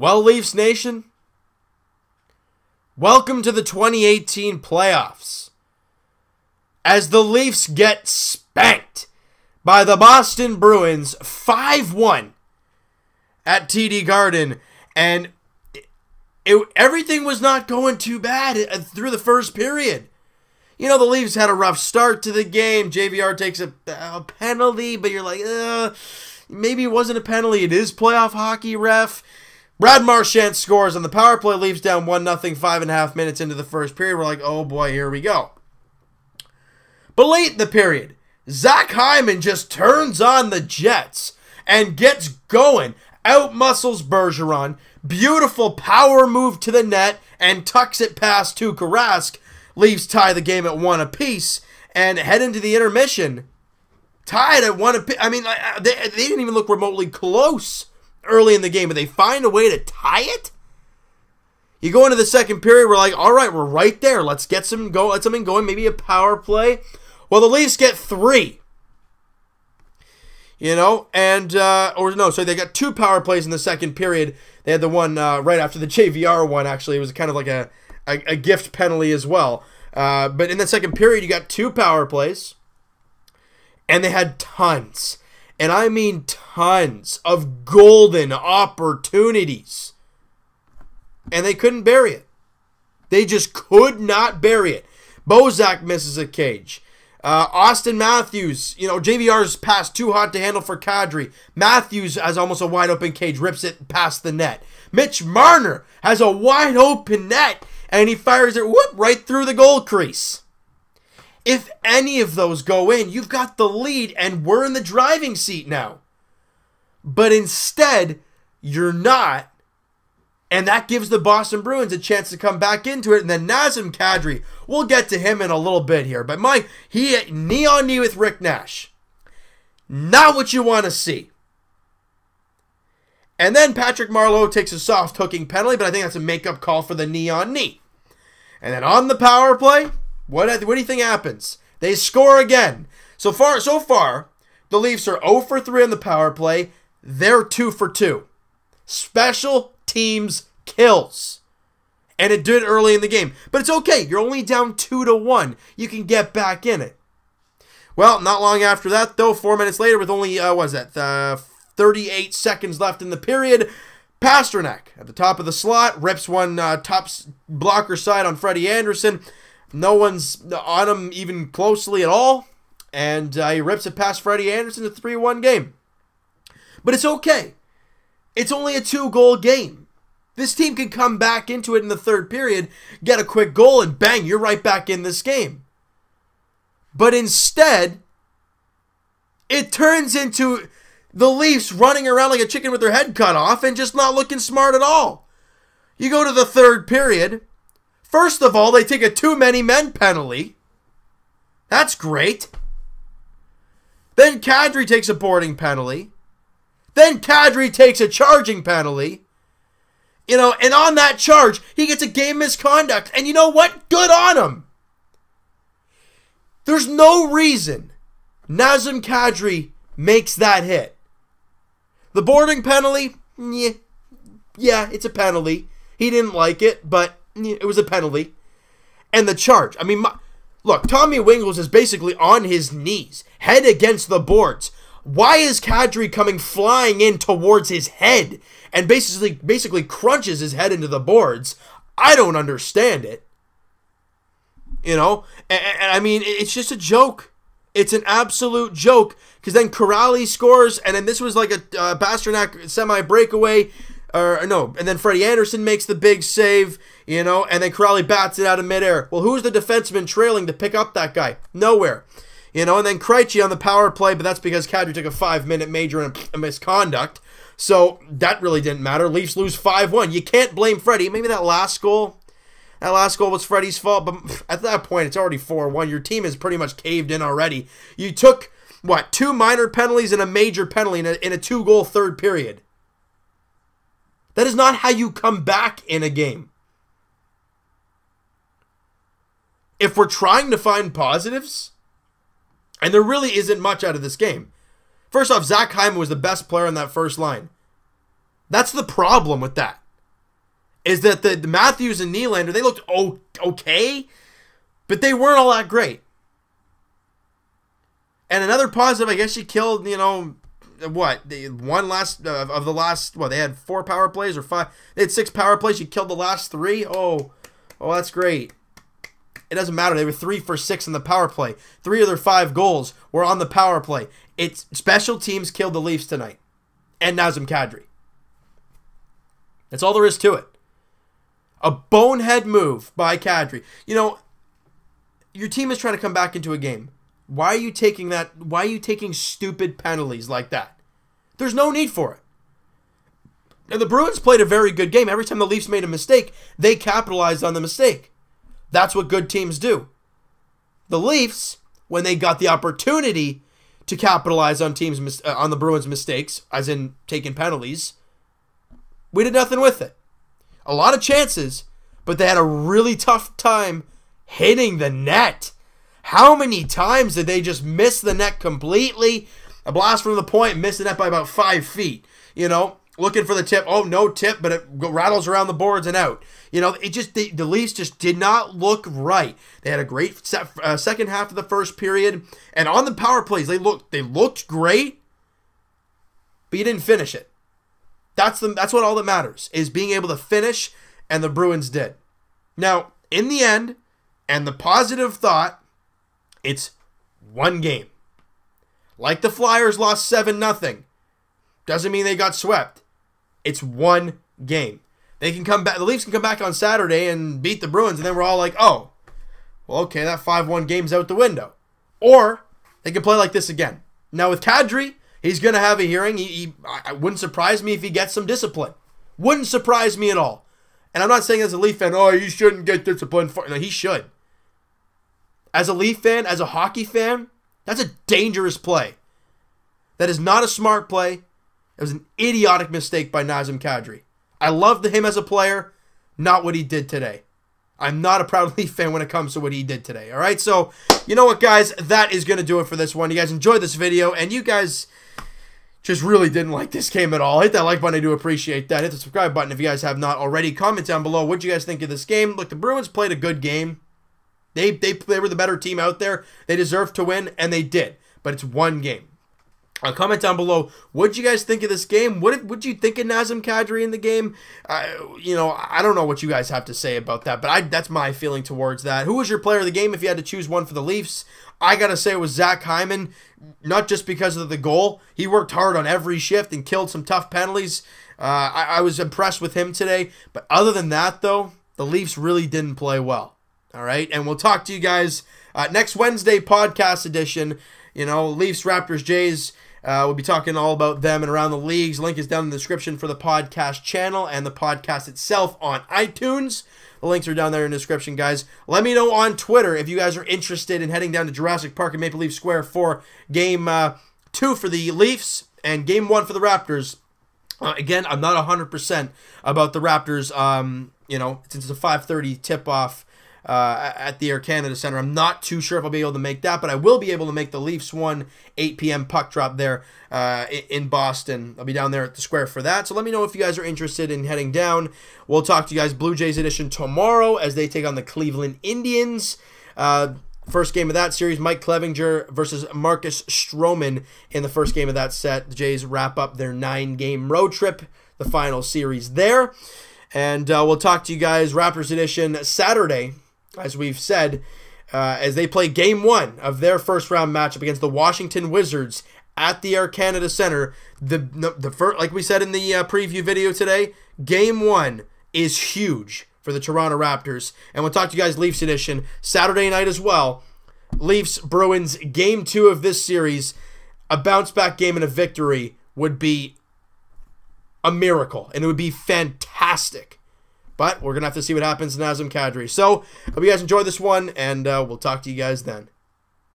Well, Leafs Nation, welcome to the 2018 playoffs. As the Leafs get spanked by the Boston Bruins 5-1 at TD Garden, and everything was not going too bad through the first period. You know, the Leafs had a rough start to the game. JVR takes a penalty, but you're like, maybe it wasn't a penalty. It is playoff hockey, ref. Brad Marchand scores on the power play. Leafs down 1-0, 5.5 minutes into the first period. We're like, oh boy, here we go. But late in the period, Zach Hyman just turns on the Jets and gets going. Outmuscles Bergeron. Beautiful power move to the net and tucks it past Tuukka Rask. Leafs tie the game at 1 apiece and head into the intermission. Tied at 1 apiece. I mean, they didn't even look remotely close early in the game, but they find a way to tie it? You go into the second period, we're like, all right, we're right there. Let's get something going, maybe a power play. Well, the Leafs get 3. You know, and, so they got 2 power plays in the second period. They had the one right after the JVR one, actually. It was kind of like a gift penalty as well. But in the second period, you got 2 power plays, and they had tons, and I mean tons, of golden opportunities. And they couldn't bury it. They just could not bury it. Bozak misses a cage. Austin Matthews, JVR's pass too hot to handle for Kadri. Matthews has almost a wide open cage, rips it past the net. Mitch Marner has a wide open net, and he fires it right through the goal crease. If any of those go in, you've got the lead, and we're in the driving seat now. But instead, you're not. And that gives the Boston Bruins a chance to come back into it. And then Nazem Kadri, we'll get to him in a little bit here. But he knee on knee with Rick Nash. Not what you want to see. And then Patrick Marleau takes a soft hooking penalty, but I think that's a make-up call for the knee on knee. And then on the power play, what do you think happens? They score again. So far, the Leafs are 0 for 3 on the power play. They're 2 for 2. Special teams kills. And it did early in the game. But it's okay. You're only down 2-1. You can get back in it. Well, not long after that, though, 4 minutes later, with only, 38 seconds left in the period, Pasternak at the top of the slot rips one top blocker side on Freddie Anderson. No one's on him even closely at all. And he rips it past Freddie Anderson, a 3-1 game. But it's okay. It's only a 2-goal game. This team can come back into it in the third period, get a quick goal, and bang, you're right back in this game. But instead, it turns into the Leafs running around like a chicken with their head cut off and just not looking smart at all. You go to the third period. First of all, they take a too-many-men penalty. That's great. Then Kadri takes a boarding penalty. Then Kadri takes a charging penalty. And on that charge, he gets a game misconduct. And you know what? Good on him. There's no reason Nazem Kadri makes that hit. The boarding penalty, yeah, it's a penalty. He didn't like it, but it was a penalty. And the charge. I mean, look, Tommy Wingles is basically on his knees, head against the boards. Why is Kadri coming flying in towards his head and basically crunches his head into the boards? I don't understand it. And I mean, it's just a joke. It's an absolute joke. Because then Corrali scores, and then this was like a Pasternak semi-breakaway. And then Freddie Anderson makes the big save, and then Corrali bats it out of midair. Well, who's the defenseman trailing to pick up that guy? Nowhere. And then Krejci on the power play, but that's because Kadri took a 5-minute major and a misconduct. So that really didn't matter. Leafs lose 5-1. You can't blame Freddie. Maybe that last goal was Freddie's fault, but at that point, it's already 4-1. Your team is pretty much caved in already. You took, 2 minor penalties and a major penalty in a 2-goal third period. That is not how you come back in a game. If we're trying to find positives, and there really isn't much out of this game. First off, Zach Hyman was the best player on that first line. That's the problem with that. is that the Matthews and Nylander, they looked okay, but they weren't all that great. And another positive, I guess she killed, what? They had 4 power plays or 5. They had 6 power plays. She killed the last 3. Oh, that's great. It doesn't matter. They were 3 for 6 in the power play. 3 of their 5 goals were on the power play. It's special teams killed the Leafs tonight. And Nazem Kadri. That's all there is to it. A bonehead move by Kadri. Your team is trying to come back into a game. Why are you taking that? Why are you taking stupid penalties like that? There's no need for it. And the Bruins played a very good game. Every time the Leafs made a mistake, they capitalized on the mistake. That's what good teams do. The Leafs, when they got the opportunity to capitalize on on the Bruins' mistakes, as in taking penalties, we did nothing with it. A lot of chances, but they had a really tough time hitting the net. How many times did they just miss the net completely? A blast from the point, miss the net by about 5 feet. Looking for the tip. Oh, no tip, but it rattles around the boards and out. The Leafs just did not look right. They had a great second half of the first period, and on the power plays, they looked great, but you didn't finish it. That's what all that matters, is being able to finish, and the Bruins did. Now, in the end, and the positive thought, it's one game. Like the Flyers lost 7-0. Doesn't mean they got swept. It's one game. They can come back. The Leafs can come back on Saturday and beat the Bruins, and then we're all like, oh, well, okay, that 5-1 game's out the window. Or they can play like this again. Now with Kadri, he's going to have a hearing. It wouldn't surprise me if he gets some discipline. Wouldn't surprise me at all. And I'm not saying as a Leaf fan, oh, you shouldn't get disciplined. No, he should. As a Leaf fan, as a hockey fan, that's a dangerous play. That is not a smart play. It was an idiotic mistake by Nazem Kadri. I loved him as a player, not what he did today. I'm not a proud Leaf fan when it comes to what he did today. All right, so you know what, guys? That is going to do it for this one. You guys enjoyed this video, and you guys just really didn't like this game at all. Hit that like button. I do appreciate that. Hit the subscribe button if you guys have not already. Comment down below what you guys think of this game. Look, the Bruins played a good game. They were the better team out there. They deserved to win, and they did. But it's one game. Comment down below what you guys think of this game. What did you think of Nazem Kadri in the game? I don't know what you guys have to say about that, but that's my feeling towards that. Who was your player of the game if you had to choose one for the Leafs? I got to say it was Zach Hyman, not just because of the goal. He worked hard on every shift and killed some tough penalties. I was impressed with him today. But other than that, though, the Leafs really didn't play well. All right, and we'll talk to you guys next Wednesday, podcast edition. Leafs, Raptors, Jays. We'll be talking all about them and around the leagues. Link is down in the description for the podcast channel and the podcast itself on iTunes. The links are down there in the description, guys. Let me know on Twitter if you guys are interested in heading down to Jurassic Park and Maple Leaf Square for Game 2 for the Leafs and Game 1 for the Raptors. Again, I'm not 100% about the Raptors. Since it's a 5:30 tip-off at the Air Canada Centre. I'm not too sure if I'll be able to make that, but I will be able to make the Leafs 1 8 p.m. puck drop there in Boston. I'll be down there at the Square for that. So let me know if you guys are interested in heading down. We'll talk to you guys Blue Jays edition tomorrow as they take on the Cleveland Indians. First game of that series, Mike Clevinger versus Marcus Stroman in the first game of that set. The Jays wrap up their 9-game road trip, the final series there. And we'll talk to you guys Raptors edition Saturday, as we've said, as they play Game 1 of their first-round matchup against the Washington Wizards at the Air Canada Centre. The first, like we said in the preview video today, Game 1 is huge for the Toronto Raptors. And we'll talk to you guys Leafs edition Saturday night as well. Leafs, Bruins, Game 2 of this series. A bounce-back game and a victory would be a miracle, and it would be fantastic. But we're going to have to see what happens to Nazem Kadri. So, hope you guys enjoyed this one, and we'll talk to you guys then.